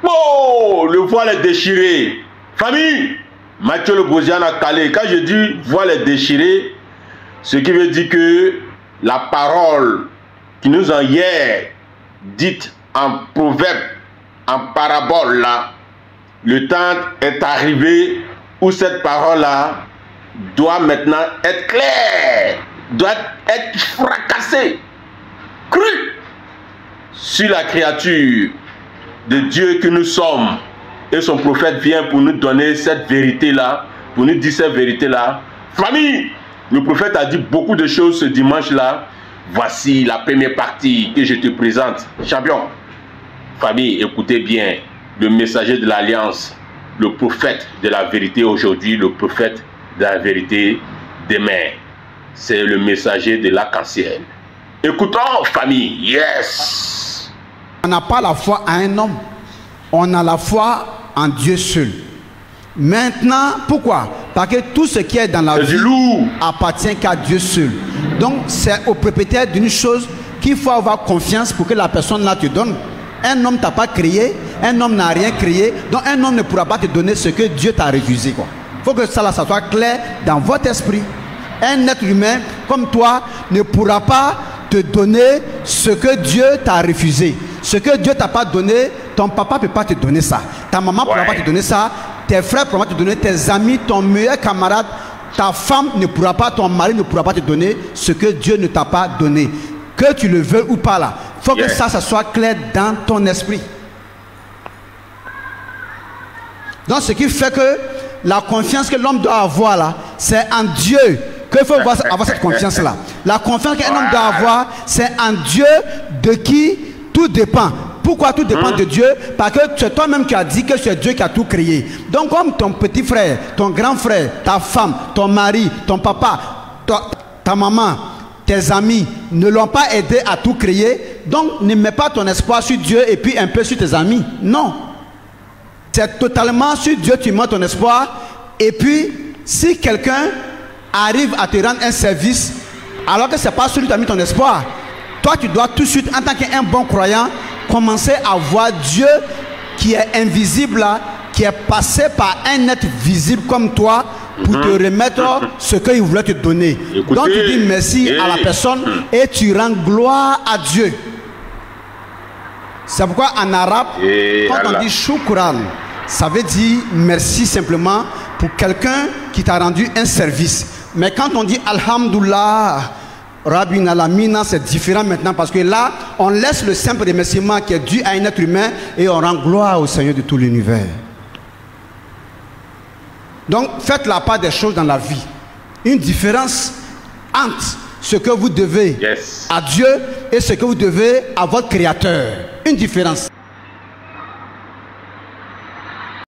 Oh, le voile est déchiré. Famille, Mathieu le Bosian a calé. Quand je dis voile est déchiré, ce qui veut dire que la parole qui nous a hier dite en proverbe, en parabole là, le temps est arrivé où cette parole-là doit maintenant être claire, doit être fracassée, crue sur la créature de Dieu que nous sommes. Et son prophète vient pour nous donner cette vérité-là, pour nous dire cette vérité-là. Famille, le prophète a dit beaucoup de choses ce dimanche-là. Voici la première partie que je te présente. Champion, famille, écoutez bien. Le messager de l'Alliance, le prophète de la vérité aujourd'hui, le prophète de la vérité demain. C'est le messager de l'arc-en-ciel. Écoutons, famille. Yes. On n'a pas la foi à un homme. On a la foi en Dieu seul. Maintenant, pourquoi? Parce que tout ce qui est dans la vie appartient qu'à Dieu seul. Donc, c'est au propriétaire d'une chose qu'il faut avoir confiance pour que la personne là te donne. Un homme t'a pas créé, un homme n'a rien créé, donc un homme ne pourra pas te donner ce que Dieu t'a refusé. Il faut que ça soit clair dans votre esprit. Un être humain comme toi ne pourra pas te donner ce que Dieu t'a refusé. Ce que Dieu t'a pas donné, ton papa ne peut pas te donner ça. Ta maman ne pourra pas te donner ça. Tes frères ne pourront pas te donner, tes amis, ton meilleur camarade, ta femme ne pourra pas, ton mari ne pourra pas te donner ce que Dieu ne t'a pas donné. Que tu le veux ou pas là. Il faut que ça soit clair dans ton esprit. Donc ce qui fait que la confiance que l'homme doit avoir là, c'est en Dieu qu'il faut avoir cette confiance là. La confiance qu'un homme doit avoir, c'est en Dieu de qui tout dépend. Pourquoi tout dépend de Dieu? Parce que c'est toi-même qui as dit que c'est Dieu qui a tout créé. Donc comme ton petit frère, ton grand frère, ta femme, ton mari, ton papa, ta maman, tes amis ne l'ont pas aidé à tout créer, donc ne mets pas ton espoir sur Dieu et puis un peu sur tes amis. Non. C'est totalement sur Dieu tu mets ton espoir. Et puis, si quelqu'un arrive à te rendre un service, alors que ce n'est pas sur lui que tu as mis ton espoir, toi tu dois tout de suite, en tant qu'un bon croyant, commencer à voir Dieu qui est invisible là, qui est passé par un être visible comme toi, pour te remettre ce qu'il voulait te donner. Écoutez, donc tu dis merci à la personne et tu rends gloire à Dieu. C'est pourquoi en arabe, quand on dit shukran, ça veut dire merci simplement pour quelqu'un qui t'a rendu un service. Mais quand on dit alhamdulillah, Rabbi Alamina, c'est différent maintenant parce que là, on laisse le simple remerciement qui est dû à un être humain et on rend gloire au Seigneur de tout l'univers. Donc, faites la part des choses dans la vie. Une différence entre ce que vous devez à Dieu et ce que vous devez à votre Créateur. Une différence.